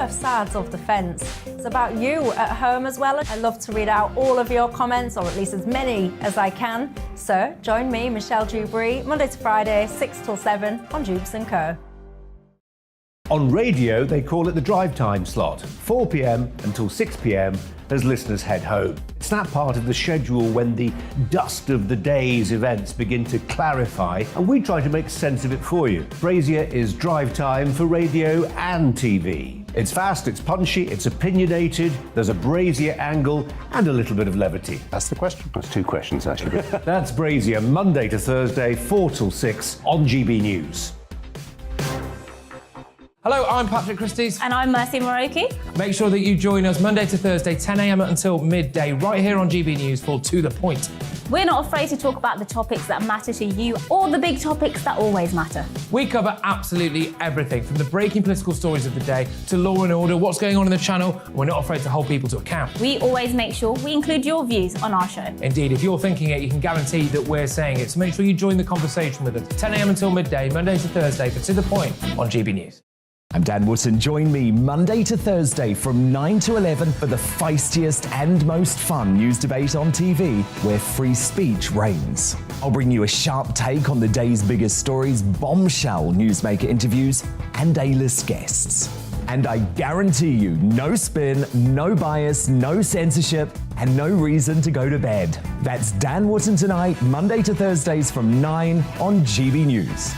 Both sides of the fence. It's about you at home as well. I love to read out all of your comments, or at least as many as I can. So join me, Michelle Dewberry, Monday to Friday, 6 till 7 on Jubes & Co. On radio, they call it the drive time slot, 4 p.m. until 6 p.m. as listeners head home. It's that part of the schedule when the dust of the day's events begin to clarify, and we try to make sense of it for you. Brazier is drive time for radio and TV. It's fast, it's punchy, it's opinionated, there's a Brazier angle and a little bit of levity. That's the question. That's two questions, actually. That's Brazier, Monday to Thursday, 4 till 6 on GB News. Hello, I'm Patrick Christie's. And I'm Mercy Moroki. Make sure that you join us Monday to Thursday, 10 a.m. until midday, right here on GB News for To The Point. We're not afraid to talk about the topics that matter to you or the big topics that always matter. We cover absolutely everything, from the breaking political stories of the day to law and order, what's going on in the channel. We're not afraid to hold people to account. We always make sure we include your views on our show. Indeed, if you're thinking it, you can guarantee that we're saying it. So make sure you join the conversation with us, 10 a.m. until midday, Monday to Thursday for To The Point on GB News. I'm Dan Wootton. Join me Monday to Thursday from 9 to 11 for the feistiest and most fun news debate on TV, where free speech reigns. I'll bring you a sharp take on the day's biggest stories, bombshell newsmaker interviews, and A-list guests. And I guarantee you, no spin, no bias, no censorship, and no reason to go to bed. That's Dan Wootton tonight, Monday to Thursdays from 9 on GB News.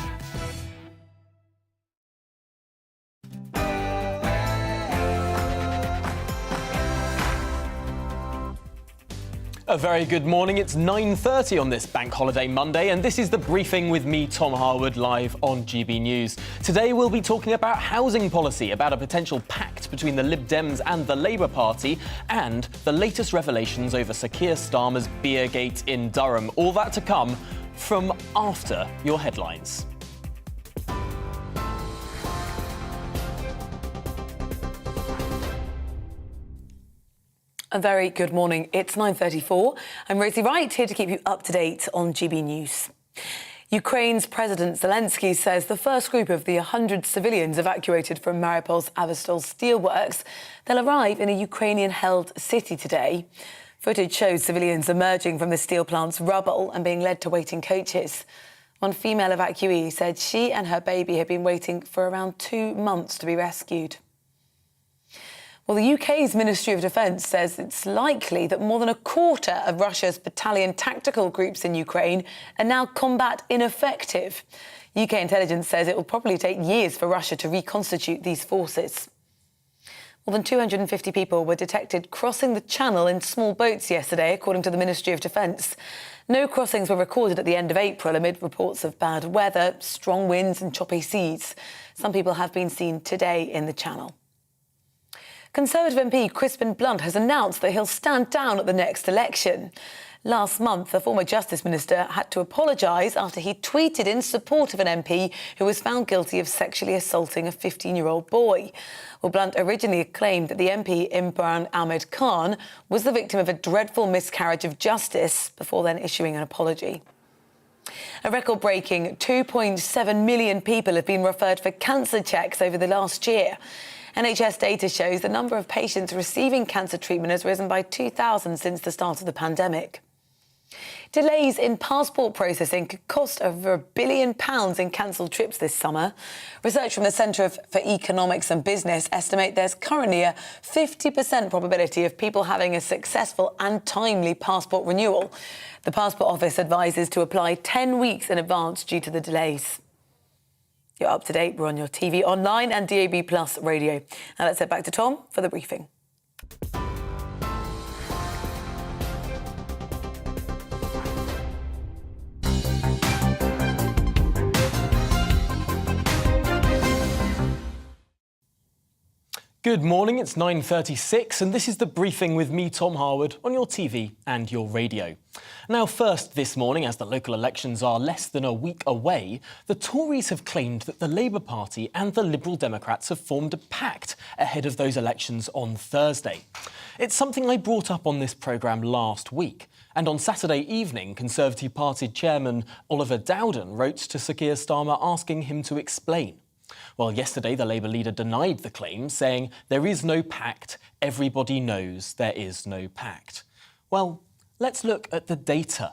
A very good morning. It's 9:30 on this Bank Holiday Monday, and this is The Briefing with me, Tom Harwood, live on GB News. Today we'll be talking about housing policy, about a potential pact between the Lib Dems and the Labour Party, and the latest revelations over Sir Keir Starmer's Beergate in Durham. All that to come from after your headlines. A very good morning. It's 9:34. I'm Rosie Wright, here to keep you up to date on GB News. Ukraine's President Zelensky says the first group of the 100 civilians evacuated from Mariupol's Azovstal steelworks, they'll arrive in a Ukrainian-held city today. Footage shows civilians emerging from the steel plant's rubble and being led to waiting coaches. One female evacuee said she and her baby had been waiting for around 2 months to be rescued. Well, the UK's Ministry of Defence says it's likely that more than a quarter of Russia's battalion tactical groups in Ukraine are now combat ineffective. UK intelligence says it will probably take years for Russia to reconstitute these forces. More than 250 people were detected crossing the channel in small boats yesterday, according to the Ministry of Defence. No crossings were recorded at the end of April amid reports of bad weather, strong winds and choppy seas. Some people have been seen today in the channel. Conservative MP Crispin Blunt has announced that he'll stand down at the next election. Last month, the former Justice Minister had to apologise after he tweeted in support of an MP who was found guilty of sexually assaulting a 15-year-old boy. Well, Blunt originally claimed that the MP, Imran Ahmed Khan, was the victim of a dreadful miscarriage of justice before then issuing an apology. A record-breaking 2.7 million people have been referred for cancer checks over the last year. NHS data shows the number of patients receiving cancer treatment has risen by 2,000 since the start of the pandemic. Delays in passport processing could cost over £1 billion in cancelled trips this summer. Research from the Centre for Economics and Business estimate there's currently a 50% probability of people having a successful and timely passport renewal. The Passport Office advises to apply 10 weeks in advance due to the delays. You're up to date. We're on your TV, online and DAB+ radio. Now let's head back to Tom for the briefing. Good morning, it's 9:36 and this is The Briefing with me, Tom Harwood, on your TV and your radio. Now first this morning, as the local elections are less than a week away, the Tories have claimed that the Labour Party and the Liberal Democrats have formed a pact ahead of those elections on Thursday. It's something I brought up on this programme last week. And on Saturday evening, Conservative Party chairman Oliver Dowden wrote to Sir Keir Starmer asking him to explain. Well, yesterday the Labour leader denied the claim, saying there is no pact, everybody knows there is no pact. Well, let's look at the data.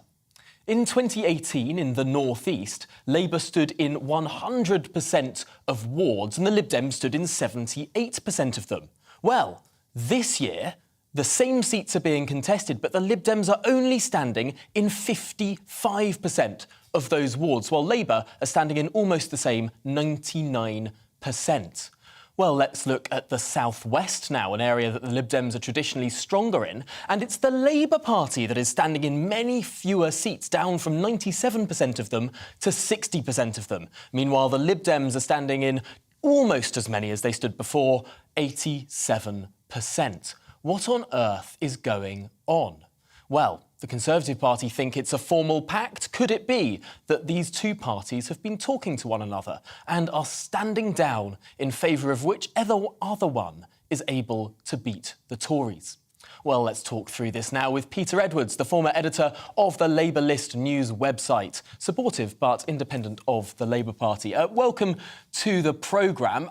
In 2018, in the North East, Labour stood in 100% of wards and the Lib Dems stood in 78% of them. Well, this year, the same seats are being contested, but the Lib Dems are only standing in 55% of those wards, while Labour are standing in almost the same 99%. Well, let's look at the South West now, an area that the Lib Dems are traditionally stronger in, and it's the Labour Party that is standing in many fewer seats, down from 97% of them to 60% of them. Meanwhile, the Lib Dems are standing in almost as many as they stood before, 87%. What on earth is going on? Well, the Conservative Party think it's a formal pact. Could it be that these two parties have been talking to one another and are standing down in favour of whichever other one is able to beat the Tories? Well, let's talk through this now with Peter Edwards, the former editor of the Labour List news website, supportive but independent of the Labour Party. Welcome to the programme.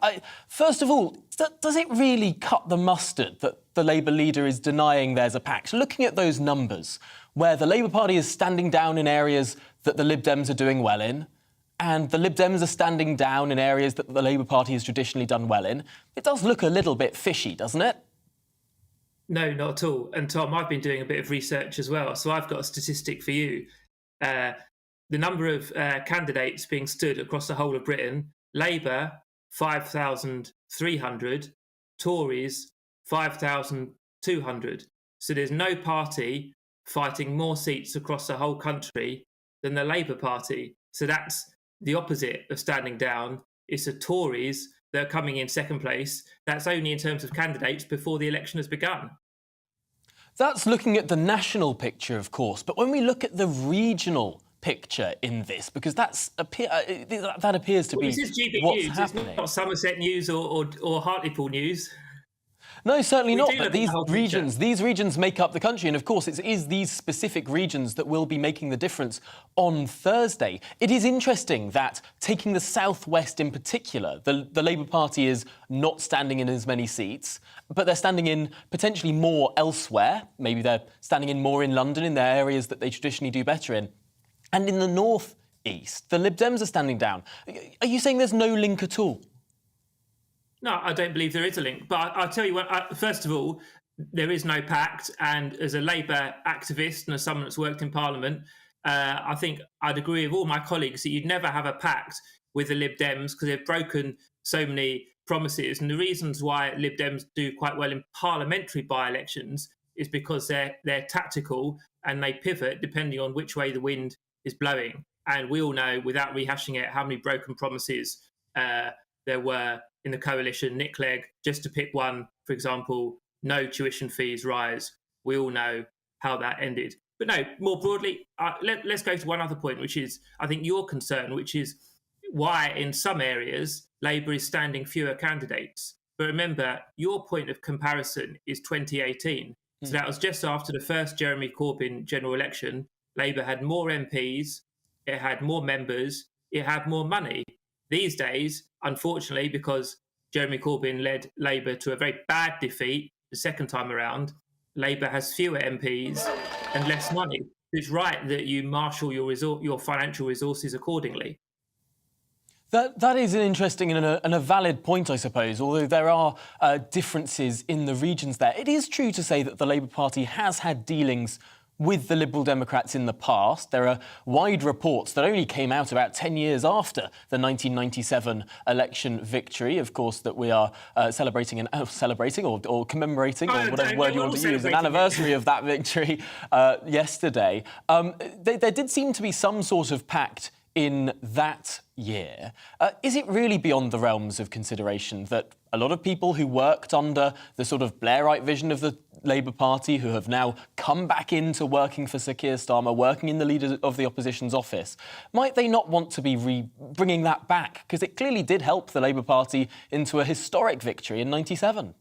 First of all, does it really cut the mustard that the Labour leader is denying there's a pact? Looking at those numbers, where the Labour Party is standing down in areas that the Lib Dems are doing well in, and the Lib Dems are standing down in areas that the Labour Party has traditionally done well in, it does look a little bit fishy, doesn't it? No, not at all. And Tom, I've been doing a bit of research as well, so I've got a statistic for you. The number of candidates being stood across the whole of Britain: Labour, 5,300, Tories, 5,200. So there's no party fighting more seats across the whole country than the Labour Party. So that's the opposite of standing down. It's the Tories that are coming in second place. That's only in terms of candidates before the election has begun. That's looking at the national picture, of course, but when we look at the regional picture in this, because that appears to be this is GB what's News. happening. It's not Somerset News or Hartlepool News. No, certainly not. But these these regions make up the country. And of course, it is these specific regions that will be making the difference on Thursday. It is interesting that, taking the Southwest in particular, the Labour Party is not standing in as many seats, but they're standing in potentially more elsewhere. Maybe they're standing in more in London, in their areas that they traditionally do better in. And in the North East, the Lib Dems are standing down. Are you saying there's no link at all? No, I don't believe there is a link. But I'll tell you what, first of all, there is no pact. And as a Labour activist and as someone that's worked in Parliament, I think I'd agree with all my colleagues that you'd never have a pact with the Lib Dems because they've broken so many promises. And the reasons why Lib Dems do quite well in parliamentary by-elections is because they're tactical and they pivot depending on which way the wind is blowing. And we all know, without rehashing it, how many broken promises there were in the coalition. Nick Clegg, just to pick one, for example, no tuition fees rise. We all know how that ended. But no, more broadly, let's go to one other point, which is, I think, your concern, which is why in some areas Labour is standing fewer candidates. But remember, your point of comparison is 2018. So that was just after the first Jeremy Corbyn general election. Labour had more MPs, it had more members, it had more money. These days, unfortunately, because Jeremy Corbyn led Labour to a very bad defeat the second time around, Labour has fewer MPs and less money. It's right that you marshal your financial resources accordingly. That is an interesting and a valid point, I suppose, although there are differences in the regions there. It is true to say that the Labour Party has had dealings with the Liberal Democrats in the past. There are wide reports that only came out about 10 years after the 1997 election victory, of course, that we are celebrating or commemorating, or whatever word you want to use, an anniversary of that victory yesterday. There did seem to be some sort of pact in that year. Is it really beyond the realms of consideration that a lot of people who worked under the sort of Blairite vision of the Labour Party, who have now come back into working for Sir Keir Starmer, working in the leader of the opposition's office, might they not want to be bringing that back? Because it clearly did help the Labour Party into a historic victory in 97.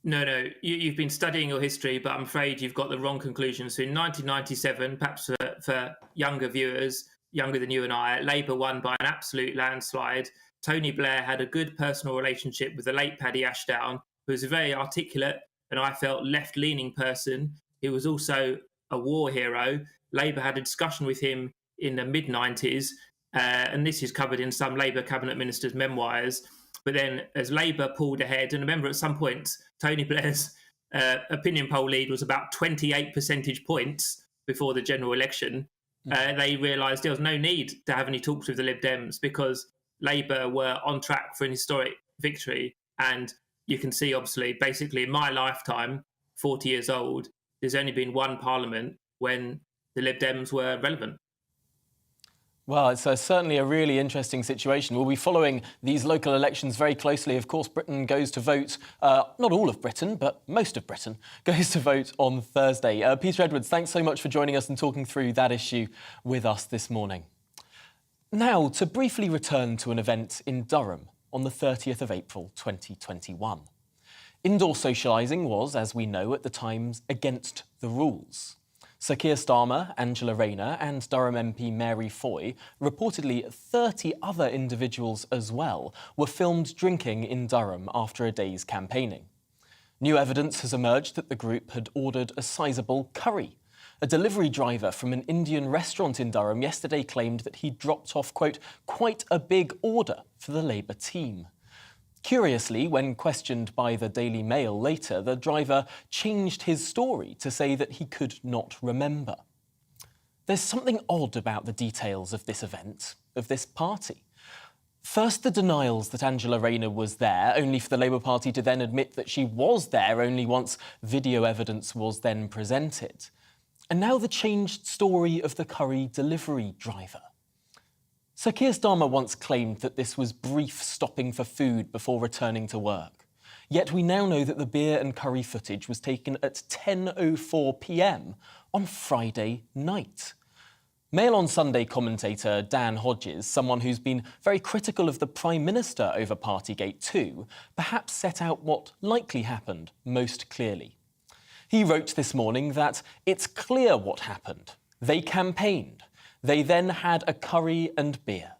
No, you've been studying your history, but I'm afraid you've got the wrong conclusion. So in 1997, perhaps for younger viewers, younger than you and I, Labour won by an absolute landslide Tony Blair had a good personal relationship with the late Paddy Ashdown, who was a very articulate and I felt left-leaning person. He was also a war hero. Labour had a discussion with him in the mid-90s, and this is covered in some Labour cabinet ministers' memoirs. But then as Labour pulled ahead, and remember at some point, Tony Blair's opinion poll lead was about 28 percentage points before the general election. They realised there was no need to have any talks with the Lib Dems because Labour were on track for an historic victory. And you can see, obviously, basically in my lifetime, 40 years old, there's only been one parliament when the Lib Dems were relevant. Well, it's certainly a really interesting situation. We'll be following these local elections very closely. Of course, Britain goes to vote, not all of Britain, but most of Britain goes to vote on Thursday. Peter Edwards, thanks so much for joining us and talking through that issue with us this morning. Now, to briefly return to an event in Durham on the 30th of April 2021. Indoor socialising was, as we know, at the time against the rules. Sir Keir Starmer, Angela Rayner and Durham MP Mary Foy, reportedly 30 other individuals as well, were filmed drinking in Durham after a day's campaigning. New evidence has emerged that the group had ordered a sizable curry. A delivery driver from an Indian restaurant in Durham yesterday claimed that he dropped off, quote, quite a big order for the Labour team. Curiously, when questioned by the Daily Mail later, the driver changed his story to say that he could not remember. There's something odd about the details of this event, of this party. First, the denials that Angela Rayner was there, only for the Labour Party to then admit that she was there only once video evidence was then presented. And now the changed story of the curry delivery driver. Sir Keir Starmer once claimed that this was brief stopping for food before returning to work. Yet we now know that the beer and curry footage was taken at 10:04 p.m. on Friday night. Mail on Sunday commentator Dan Hodges, someone who's been very critical of the Prime Minister over Partygate too, perhaps set out what likely happened most clearly. He wrote this morning that it's clear what happened. They campaigned. They then had a curry and beer.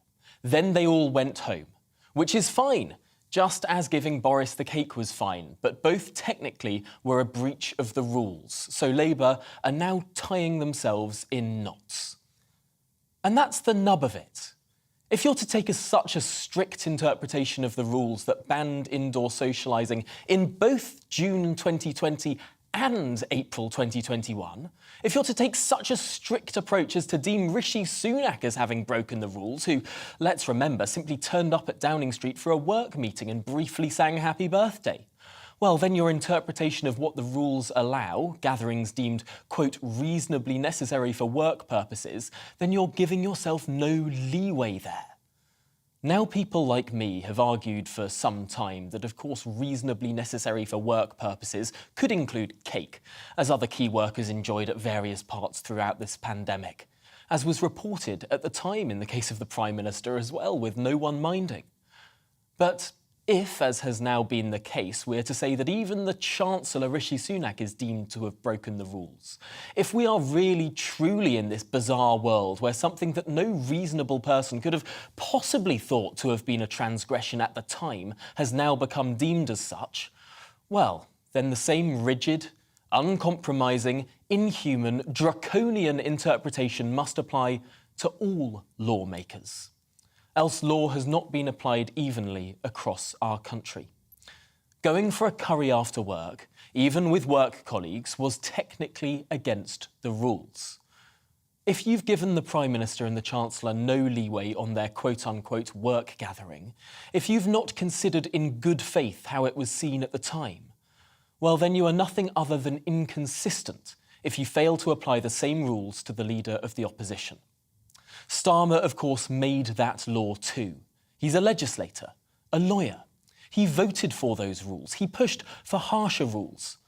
Then they all went home, which is fine, just as giving Boris the cake was fine, but both technically were a breach of the rules, so Labour are now tying themselves in knots. And that's the nub of it. If you're to take such a strict interpretation of the rules that banned indoor socialising in both June 2020 and April 2021, if you're to take such a strict approach as to deem Rishi Sunak as having broken the rules, who, let's remember, simply turned up at Downing Street for a work meeting and briefly sang Happy Birthday, well, then your interpretation of what the rules allow, gatherings deemed, quote, reasonably necessary for work purposes, then you're giving yourself no leeway there. Now people like me have argued for some time that, of course, reasonably necessary for work purposes could include cake, as other key workers enjoyed at various parts throughout this pandemic, as was reported at the time in the case of the Prime Minister as well, with no one minding. But if, as has now been the case, we're to say that even the Chancellor Rishi Sunak is deemed to have broken the rules, if we are really truly in this bizarre world where something that no reasonable person could have possibly thought to have been a transgression at the time has now become deemed as such, well, then the same rigid, uncompromising, inhuman, draconian interpretation must apply to all lawmakers. Else law has not been applied evenly across our country. Going for a curry after work, even with work colleagues, was technically against the rules. If you've given the Prime Minister and the Chancellor no leeway on their quote-unquote work gathering, if you've not considered in good faith how it was seen at the time, well, then you are nothing other than inconsistent if you fail to apply the same rules to the leader of the opposition. Starmer, of course, made that law too. He's a legislator, a lawyer. He voted for those rules. He pushed for harsher rules.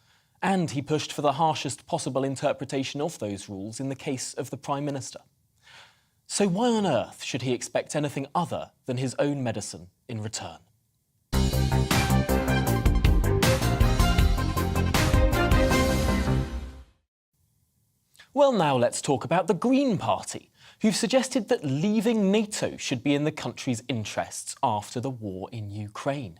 And he pushed for the harshest possible interpretation of those rules in the case of the Prime Minister. So why on earth should he expect anything other than his own medicine in return? Well, now let's talk about the Green Party, who've suggested that leaving NATO should be in the country's interests after the war in Ukraine.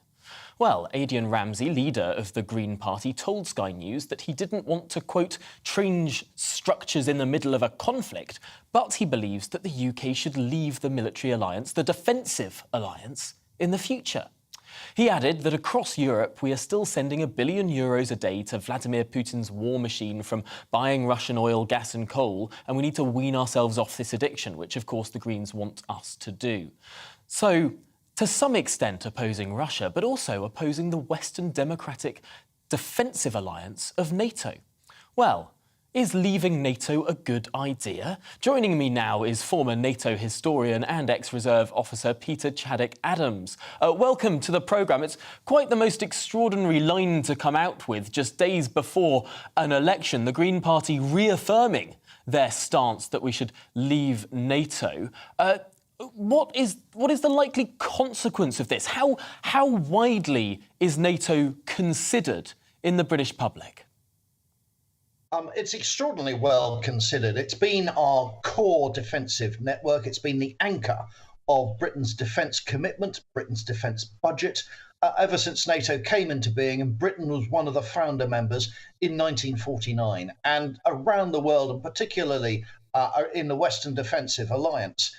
Well, Adrian Ramsey, leader of the Green Party, told Sky News that he didn't want to, quote, change structures in the middle of a conflict, but he believes that the UK should leave the military alliance, the defensive alliance, in the future. He added that across Europe, we are still sending €1 billion a day to Vladimir Putin's war machine from buying Russian oil, gas and coal, and we need to wean ourselves off this addiction, which, of course, the Greens want us to do. So, to some extent opposing Russia, but also opposing the Western democratic defensive alliance of NATO. Well, is leaving NATO a good idea? Joining me now is former NATO historian and ex-reserve officer Peter Chaddock-Adams. Welcome to the programme. It's quite the most extraordinary line to come out with just days before an election, the Green Party reaffirming their stance that we should leave NATO. What is the likely consequence of this? How widely is NATO considered in the British public? It's extraordinarily well considered. It's been our core defensive network. It's been the anchor of Britain's defence commitment, Britain's defence budget, ever since NATO came into being, and Britain was one of the founder members in 1949. And around the world, and particularly in the Western Defensive Alliance,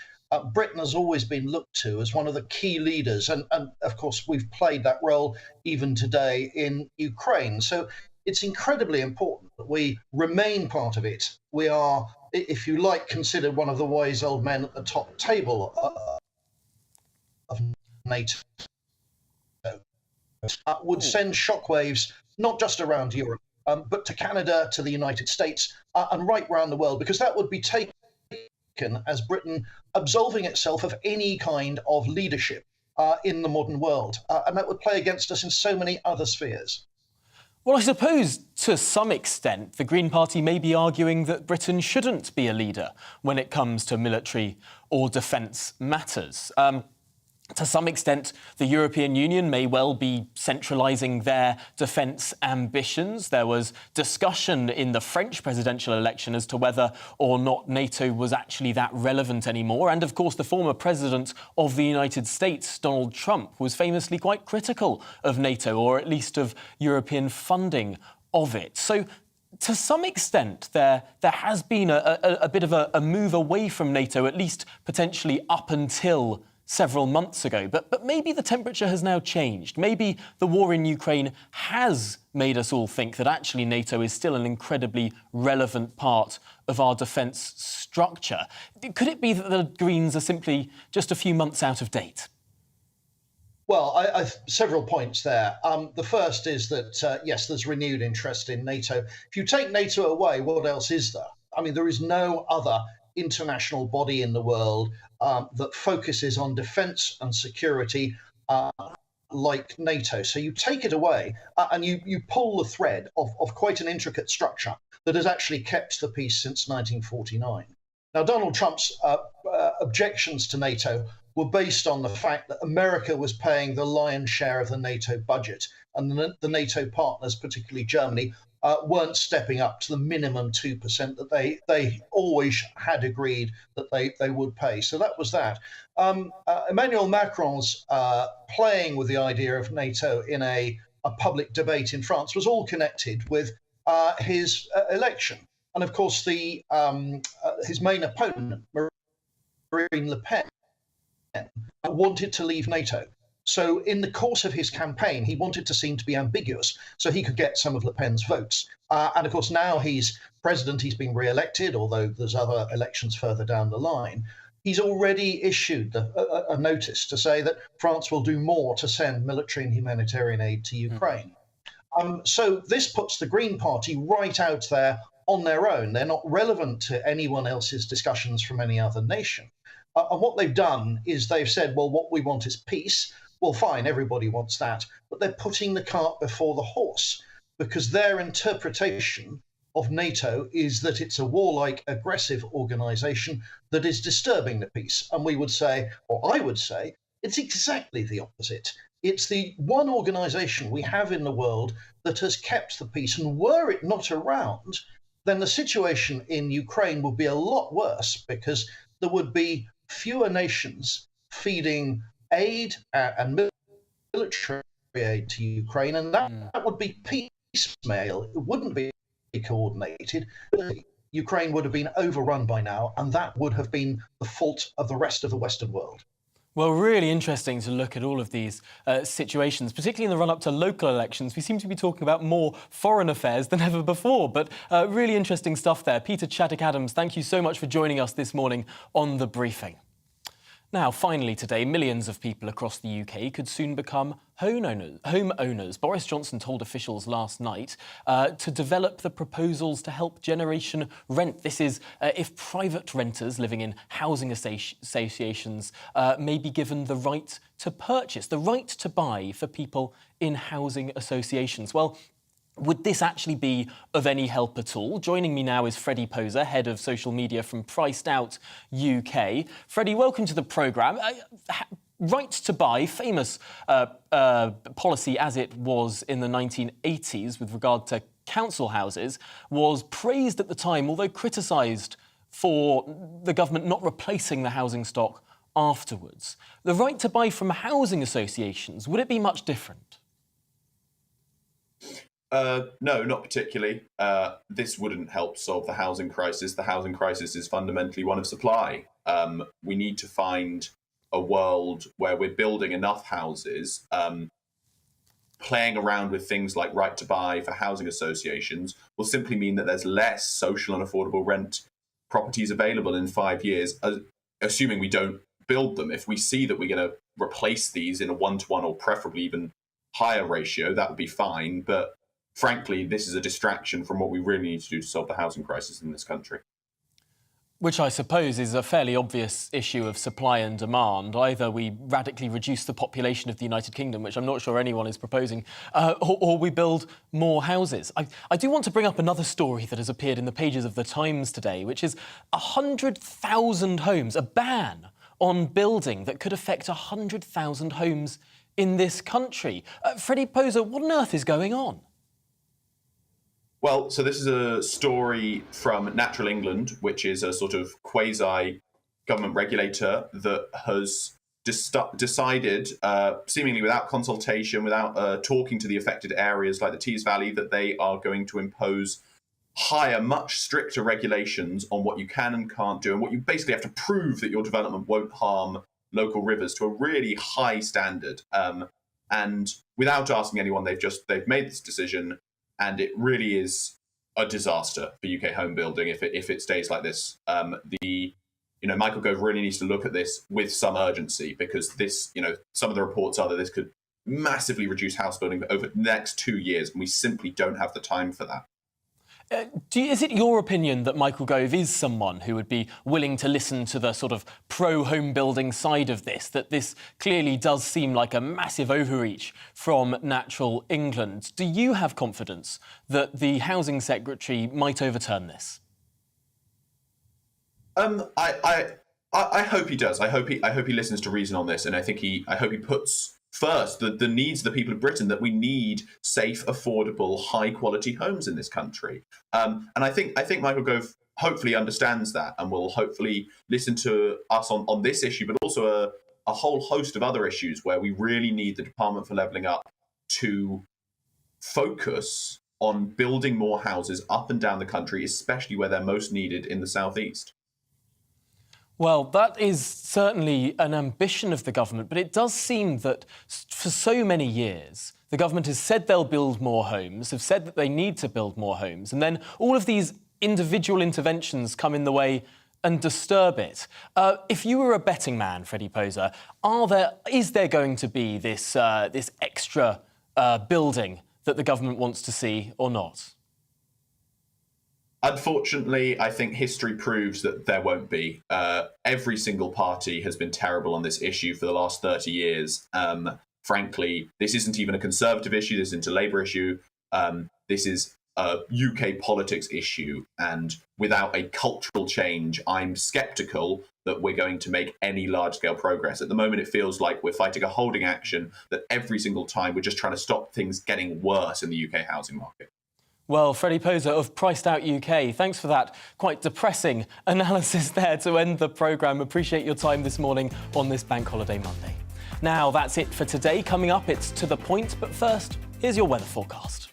Britain has always been looked to as one of the key leaders. And of course, we've played that role even today in Ukraine. So it's incredibly important that we remain part of it. We are, if you like, considered one of the wise old men at the top table of NATO. Would send shockwaves not just around Europe, but to Canada, to the United States, and right around the world, because that would be taken as Britain absolving itself of any kind of leadership in the modern world. And that would play against us in so many other spheres. Well, I suppose to some extent the Green Party may be arguing that Britain shouldn't be a leader when it comes to military or defence matters. To some extent, the European Union may well be centralising their defence ambitions. There was discussion in the French presidential election as to whether or not NATO was actually that relevant anymore. And, of course, the former president of the United States, Donald Trump, was famously quite critical of NATO, or at least of European funding of it. So, to some extent, there has been a bit of a move away from NATO, at least potentially up until several months ago. But maybe the temperature has now changed. Maybe the war in Ukraine has made us all think that actually NATO is still an incredibly relevant part of our defence structure. Could it be that the Greens are simply just a few months out of date? Well, I've several points there. The first is that, yes, there's renewed interest in NATO. If you take NATO away, what else is there? I mean, there is no other international body in the world that focuses on defence and security like NATO. So you take it away and you pull the thread of quite an intricate structure that has actually kept the peace since 1949. Now, Donald Trump's objections to NATO were based on the fact that America was paying the lion's share of the NATO budget, and the NATO partners, particularly Germany, weren't stepping up to the minimum 2% that they always had agreed that they would pay. So that was that. Emmanuel Macron's playing with the idea of NATO in a public debate in France was all connected with his election. And of course, his main opponent, Marine Le Pen, wanted to leave NATO. So in the course of his campaign, he wanted to seem to be ambiguous so he could get some of Le Pen's votes. And of course, now he's president, he's been re-elected, although there's other elections further down the line. He's already issued a notice to say that France will do more to send military and humanitarian aid to Ukraine. So this puts the Green Party right out there on their own. They're not relevant to anyone else's discussions from any other nation. And what they've done is they've said, well, what we want is peace. Well, fine, everybody wants that, but they're putting the cart before the horse, because their interpretation of NATO is that it's a warlike, aggressive organisation that is disturbing the peace. And we would say, or I would say, it's exactly the opposite. It's the one organisation we have in the world that has kept the peace, and were it not around, then the situation in Ukraine would be a lot worse, because there would be fewer nations feeding aid and military aid to Ukraine, and that would be piecemeal. It wouldn't be coordinated. Ukraine would have been overrun by now, and that would have been the fault of the rest of the Western world. Well, really interesting to look at all of these situations, particularly in the run-up to local elections. We seem to be talking about more foreign affairs than ever before, but really interesting stuff there. Peter Chaddock-Adams, thank you so much for joining us this morning on The Briefing. Now, finally today, millions of people across the UK could soon become homeowners. Boris Johnson told officials last night to develop the proposals to help Generation Rent. This is if private renters living in housing associations may be given the right to purchase, the right to buy for people in housing associations. Well, would this actually be of any help at all? Joining me now is Freddie Poser, Head of Social Media from Priced Out UK. Freddie, welcome to the programme. Right to buy, famous policy as it was in the 1980s with regard to council houses, was praised at the time, although criticised for the government not replacing the housing stock afterwards. The right to buy from housing associations, would it be much different? No, not particularly. This wouldn't help solve the housing crisis. The housing crisis is fundamentally one of supply. We need to find a world where we're building enough houses. Playing around with things like right to buy for housing associations will simply mean that there's less social and affordable rent properties available in 5 years, assuming we don't build them. If we see that we're going to replace these in a 1-to-1 or preferably even higher ratio, that would be fine. But frankly, this is a distraction from what we really need to do to solve the housing crisis in this country. Which I suppose is a fairly obvious issue of supply and demand. Either we radically reduce the population of the United Kingdom, which I'm not sure anyone is proposing, or we build more houses. I do want to bring up another story that has appeared in the pages of The Times today, which is 100,000 homes, a ban on building that could affect 100,000 homes in this country. Freddie Poser, what on earth is going on? Well, so this is a story from Natural England, which is a sort of quasi-government regulator that has decided, seemingly without consultation, without talking to the affected areas like the Tees Valley, that they are going to impose higher, much stricter regulations on what you can and can't do, and what you basically have to prove that your development won't harm local rivers to a really high standard. And without asking anyone, they've made this decision. And it really is a disaster for UK home building if it stays like this. Michael Gove really needs to look at this with some urgency, because this, some of the reports are that this could massively reduce house building over the next 2 years, and we simply don't have the time for that. Is it your opinion that Michael Gove is someone who would be willing to listen to the sort of pro-home building side of this, that this clearly does seem like a massive overreach from Natural England? Do you have confidence that the Housing Secretary might overturn this? I hope he does. I hope he listens to reason on this, and I hope he puts first the needs of the people of Britain, that we need safe, affordable, high-quality homes in this country. And I think Michael Gove hopefully understands that, and will hopefully listen to us on this issue, but also a whole host of other issues where we really need the Department for Levelling Up to focus on building more houses up and down the country, especially where they're most needed in the southeast. Well, that is certainly an ambition of the government, but it does seem that for so many years, the government has said they'll build more homes, have said that they need to build more homes, and then all of these individual interventions come in the way and disturb it. If you were a betting man, Freddie Poser, is there going to be this extra building that the government wants to see or not? Unfortunately, I think history proves that there won't be. Every single party has been terrible on this issue for the last 30 years. Frankly, this isn't even a Conservative issue. This isn't a Labour issue. This is a UK politics issue. And without a cultural change, I'm sceptical that we're going to make any large-scale progress. At the moment, it feels like we're fighting a holding action, that every single time we're just trying to stop things getting worse in the UK housing market. Well, Freddie Poser of Priced Out UK, thanks for that quite depressing analysis there to end the programme. Appreciate your time this morning on this Bank Holiday Monday. Now, that's it for today. Coming up, it's To The Point, but first, here's your weather forecast.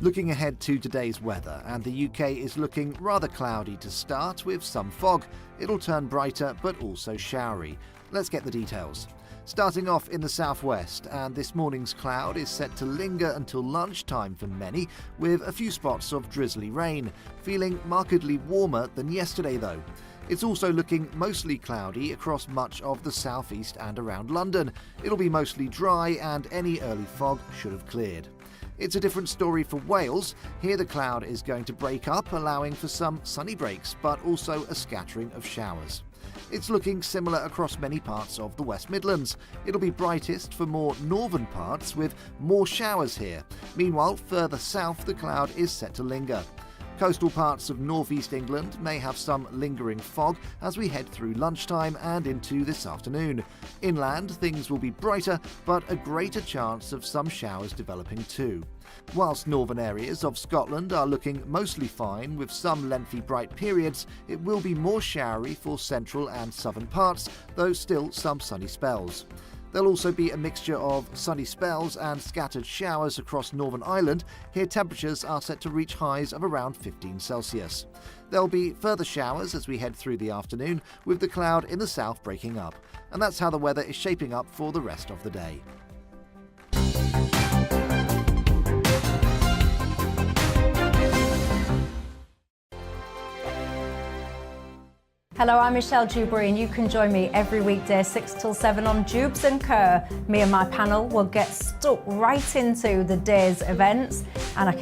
Looking ahead to today's weather, and the UK is looking rather cloudy to start with some fog. It'll turn brighter but also showery. Let's get the details. Starting off in the southwest, and this morning's cloud is set to linger until lunchtime for many, with a few spots of drizzly rain, feeling markedly warmer than yesterday though. It's also looking mostly cloudy across much of the southeast and around London. It'll be mostly dry and any early fog should have cleared. It's a different story for Wales. Here the cloud is going to break up, allowing for some sunny breaks, but also a scattering of showers. It's looking similar across many parts of the West Midlands. It'll be brightest for more northern parts with more showers here. Meanwhile, further south the cloud is set to linger. Coastal parts of northeast England may have some lingering fog as we head through lunchtime and into this afternoon. Inland, things will be brighter, but a greater chance of some showers developing too. Whilst northern areas of Scotland are looking mostly fine with some lengthy bright periods, it will be more showery for central and southern parts, though still some sunny spells. There'll also be a mixture of sunny spells and scattered showers across Northern Ireland. Here temperatures are set to reach highs of around 15 Celsius. There'll be further showers as we head through the afternoon, with the cloud in the south breaking up. And that's how the weather is shaping up for the rest of the day. Hello, I'm Michelle Dewberry, and you can join me every weekday 6 till 7 on Jubes & Kerr. Me and my panel will get stuck right into the day's events, and I can